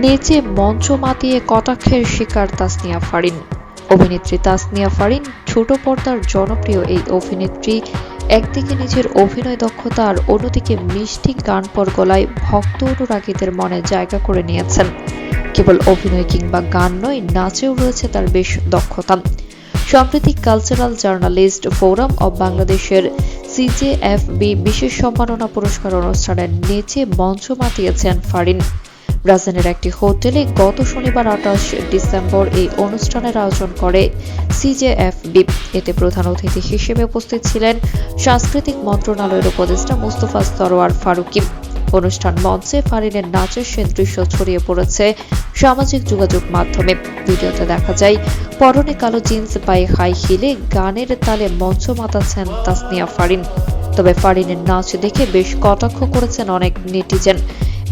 নেচে মঞ্চ মাতিয়ে কটাক্ষের শিকার তাসনিয়া ফারিন। অভিনেত্রী তাসনিয়া ফারিন ছোট পর্দার জনপ্রিয় এই অভিনেত্রী একদিকে নিজের অভিনয় দক্ষতা আর অন্যদিকে মিষ্টি গানপর গলায় ভক্ত অনুরাগীদের মনে জায়গা করে নিয়েছেন। কেবল অভিনয় কিংবা গান নয়, নাচেও রয়েছে তার বেশ দক্ষতা। সম্প্রতি কালচারাল জার্নালিস্ট ফোরাম অব বাংলাদেশের সিজেএফবি বিশেষ সম্মাননা পুরস্কার অনুষ্ঠানে নেচে মঞ্চ মাতিয়েছেন ফারিন। রাজধানীর একটি হোটেলে গত শনিবার ২৮ ডিসেম্বর এই অনুষ্ঠানের আয়োজন করে সিজেএফবি। এতে প্রধান অতিথি হিসেবে উপস্থিত ছিলেন সাংস্কৃতিক মন্ত্রণালয়ের উপদেষ্টা মোস্তফা সরোয়ার ফারুকী। অনুষ্ঠান মঞ্চে ফারিনের নাচের সে দৃশ্য ছড়িয়ে পড়েছে সামাজিক যোগাযোগ মাধ্যমে। ভিডিওতে দেখা যায় পরনে কালো জিন্স, পায়ে হাই হিলে গানের তালে মঞ্চ মাতাচ্ছেন তাসনিয়া ফারিন। তবে ফারিনের নাচ দেখে বেশ কটাক্ষ করেছেন অনেক নেটিজেন।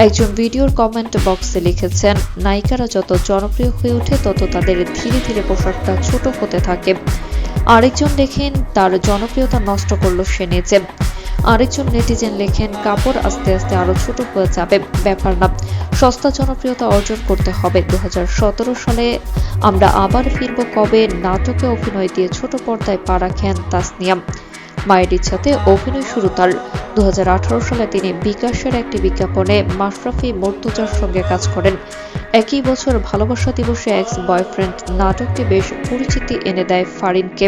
একজন ভিডিওর কমেন্ট বক্সে লিখেছেন, নায়িকারা যত জনপ্রিয় হয়ে ওঠে তত তাদের ধীরে ধীরে পোশাকটা ছোট হতে থাকে। আরেকজন লেখেন, তার জনপ্রিয়তা নষ্ট করলো সে নেচে। আরেকজন নেটিজেন লেখেন, কাপড় আস্তে আস্তে আরো ছোট হয়ে যাবে, ব্যাপার না, সস্তা জনপ্রিয়তা অর্জন করতে হবে। ২০১৭ সালে আমরা আবার ফিরব কবে নাটকে অভিনয় দিয়ে ছোট পর্দায় পা রাখেন তাসনিয়া। মায়ের ইচ্ছাতে অভিনয় শুরু তার। ২০১৮ সালে তিনি বিকাশের একটি বিজ্ঞাপনে মাশরাফি মর্তুজার সঙ্গে কাজ করেন। একই বছর ভালোবাসা দিবসে এক্স বয়ফ্রেন্ড নাটকটি বেশ পরিচিতি এনে দেয় ফারিনকে।